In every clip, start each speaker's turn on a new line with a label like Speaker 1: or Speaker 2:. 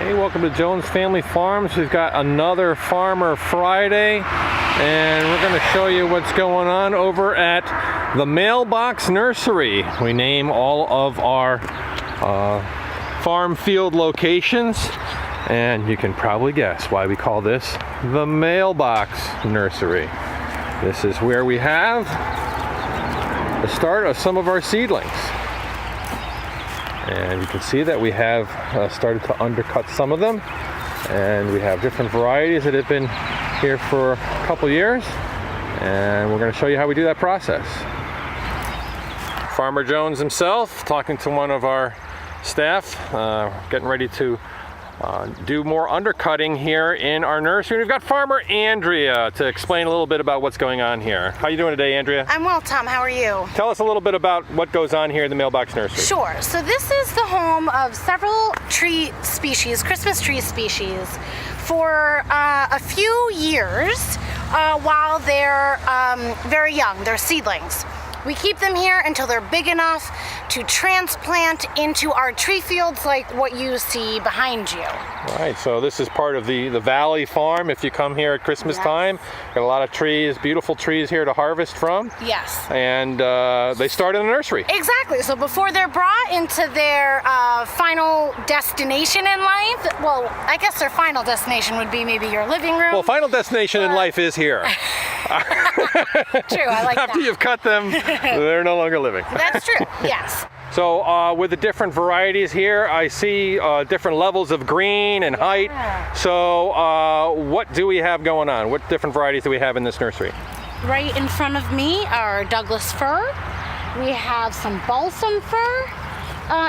Speaker 1: Hey, welcome to Jones Family Farms. We've got another Farmer Friday, and we're going to show you what's going on over at the Mailbox Nursery. We name all of our farm field locations, and you can probably guess why we call this the Mailbox Nursery. This is where we have the start of some of our seedlings. And you can see that we have started to undercut some of them, and we have different varieties that have been here for a couple years, and we're going to show you how we do that process. Farmer Jones himself talking to one of our staff, getting ready to do more undercutting here in our nursery. We've got Farmer Andrea to explain a little bit about what's going on here. How are you doing today, Andrea?
Speaker 2: I'm well, Tom. How are you?
Speaker 1: Tell us a little bit about what goes on here in the Mailbox Nursery.
Speaker 2: Sure. So this is the home of several tree species, Christmas tree species, for a few years while they're very young. They're seedlings. We keep them here until they're big enough to transplant into our tree fields like what you see behind you.
Speaker 1: Right, so this is part of the Valley Farm. If you come here at Christmas time, got a lot of trees, beautiful trees here to harvest from.
Speaker 2: Yes.
Speaker 1: And they start in the nursery.
Speaker 2: Exactly, so before they're brought into their final destination in life, well, I guess their final destination would be maybe your living room.
Speaker 1: Well, final destination in life is here.
Speaker 2: True, I like
Speaker 1: After
Speaker 2: that.
Speaker 1: you've cut them, they're no longer living.
Speaker 2: That's true, yes.
Speaker 1: So with the different varieties here, I see different levels of green and height. So what do we have going on? What different varieties do we have in this nursery? Right
Speaker 2: in front of me are Douglas fir. We have some balsam fir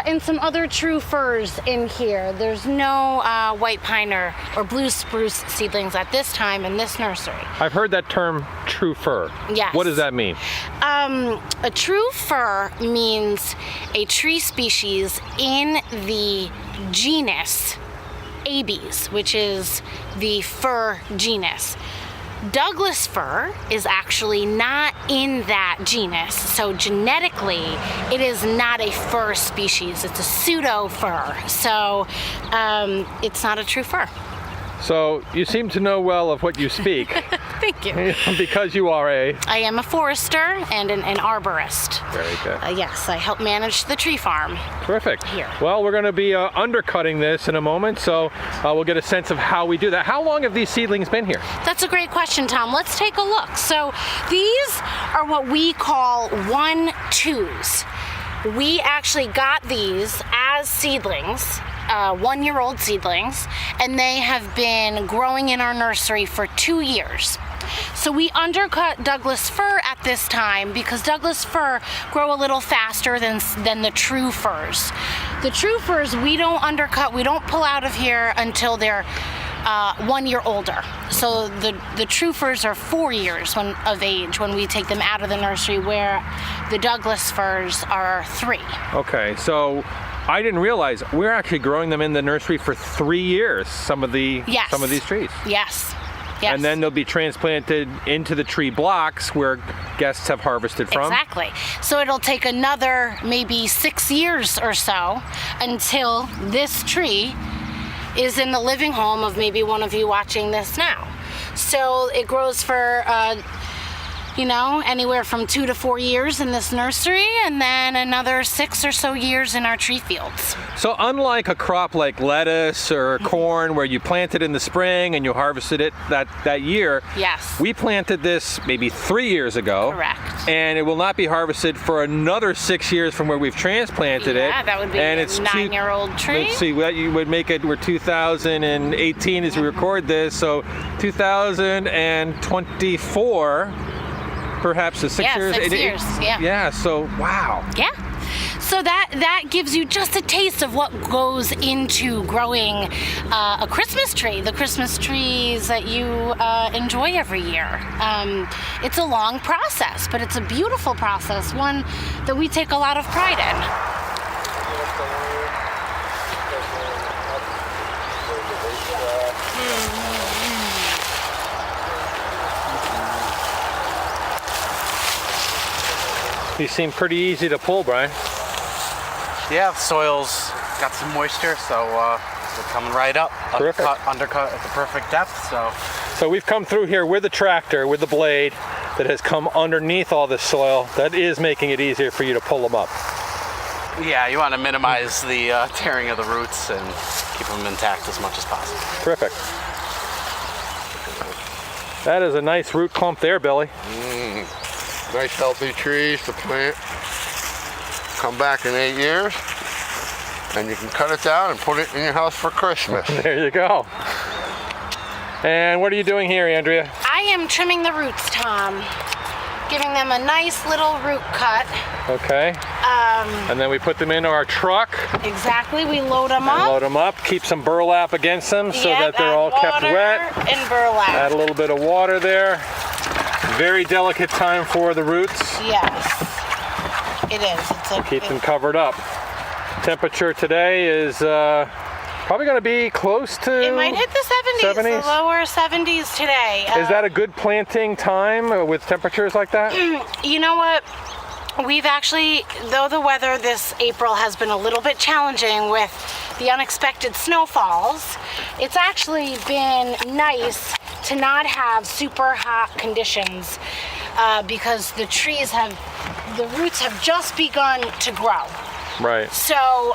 Speaker 2: and some other true firs in here. There's no white pine or blue spruce seedlings at this time in this nursery.
Speaker 1: I've heard that term, true fir.
Speaker 2: Yes.
Speaker 1: What does that mean?
Speaker 2: A true fir means a tree species in the genus Abies, which is the fir genus. Douglas fir is actually not in that genus, so genetically it is not a fir species. It's a pseudo fir, so it's not a true fir.
Speaker 1: So you seem to know well of what you speak.
Speaker 2: Thank you.
Speaker 1: Because you are
Speaker 2: I am a forester and an arborist.
Speaker 1: Very good.
Speaker 2: Yes, I help manage the tree farm.
Speaker 1: Terrific.
Speaker 2: Here.
Speaker 1: Well, we're going to be undercutting this in a moment, so we'll get a sense of how we do that. How long have these seedlings been here?
Speaker 2: That's a great question, Tom. Let's take a look. So these are what we call 1-2s. We actually got these as seedlings, 1-year-old seedlings, and they have been growing in our nursery for 2 years. So we undercut Douglas fir at this time because Douglas fir grow a little faster than the true firs. The true firs we don't undercut, we don't pull out of here until they're 1 year older. So the true firs are 4 years of age when we take them out of the nursery, where the Douglas firs are 3.
Speaker 1: Okay, so I didn't realize we're actually growing them in the nursery for 3 years, some of these trees.
Speaker 2: Yes.
Speaker 1: And then they'll be transplanted into the tree blocks where guests have harvested from.
Speaker 2: Exactly. So it'll take another maybe 6 years or so until this tree is in the living home of maybe one of you watching this now. So it grows for anywhere from 2 to 4 years in this nursery, and then another 6 or so years in our tree fields.
Speaker 1: So unlike a crop like lettuce or corn where you plant it in the spring and you harvested it that year,
Speaker 2: yes,
Speaker 1: we planted this maybe 3 years ago.
Speaker 2: Correct.
Speaker 1: And it will not be harvested for another 6 years from where we've transplanted it.
Speaker 2: Yeah, that would be a 9-year-old tree.
Speaker 1: Let's see, you would make it, we're 2018 as we record this, so 2024, perhaps a 6 years.
Speaker 2: 6 years, yeah.
Speaker 1: Yeah, so wow.
Speaker 2: Yeah. So that gives you just a taste of what goes into growing a Christmas tree, the Christmas trees that you enjoy every year. It's a long process, but it's a beautiful process, one that we take a lot of pride in.
Speaker 1: These seem pretty easy to pull, Brian.
Speaker 3: Yeah, the soil's got some moisture, so They're coming right up.
Speaker 1: Terrific.
Speaker 3: Undercut at the perfect depth.
Speaker 1: So we've come through here with the tractor, with the blade that has come underneath all this soil. That is making it easier for you to pull them up.
Speaker 3: Yeah, you want to minimize the tearing of the roots and keep them intact as much as possible.
Speaker 1: Terrific. That is a nice root clump there, Billy.
Speaker 4: Nice healthy trees to plant. Come back in 8 years, and you can cut it down and put it in your house for Christmas.
Speaker 1: There you go. And what are you doing here, Andrea?
Speaker 2: I am trimming the roots, Tom. Giving them a nice little root cut.
Speaker 1: Okay. And then we put them into our truck.
Speaker 2: Exactly, we load them up.
Speaker 1: Load them up, keep some burlap against them so that they're
Speaker 2: add
Speaker 1: all kept
Speaker 2: water
Speaker 1: wet.
Speaker 2: And burlap.
Speaker 1: Add a little bit of water there. Very delicate time for the roots.
Speaker 2: Yes, it is.
Speaker 1: Keep them covered up. Temperature today is probably going to be close to...
Speaker 2: It might hit the 70s, the lower 70s today.
Speaker 1: Is that a good planting time with temperatures like that?
Speaker 2: You know what? We've actually, though the weather this April has been a little bit challenging with the unexpected snowfalls, it's actually been nice to not have super hot conditions because the roots have just begun to grow.
Speaker 1: Right.
Speaker 2: So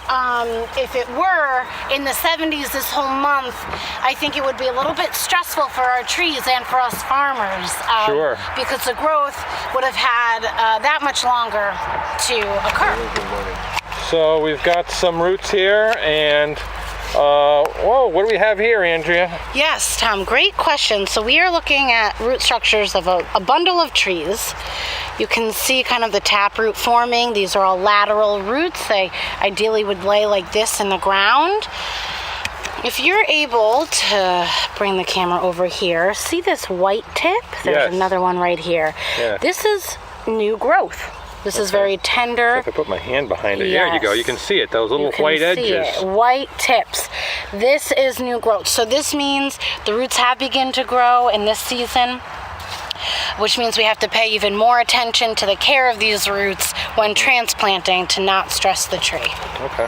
Speaker 2: if it were in the 70s this whole month, I think it would be a little bit stressful for our trees and for us farmers.
Speaker 1: Sure.
Speaker 2: Because the growth would have had that much longer to occur.
Speaker 1: So we've got some roots here, and whoa, what do we have here, Andrea?
Speaker 2: Yes, Tom, great question. So we are looking at root structures of a bundle of trees. You can see kind of the taproot forming. These are all lateral roots. They ideally would lay like this in the ground. If you're able to bring the camera over here, see this white tip? There's another one right here.
Speaker 1: Yeah.
Speaker 2: This is new growth. This is very tender.
Speaker 1: So if I put my hand behind it, there you go. You can see it, those little white edges.
Speaker 2: White tips. This is new growth. So this means the roots have begun to grow in this season, which means we have to pay even more attention to the care of these roots when transplanting to not stress the tree.
Speaker 1: Okay.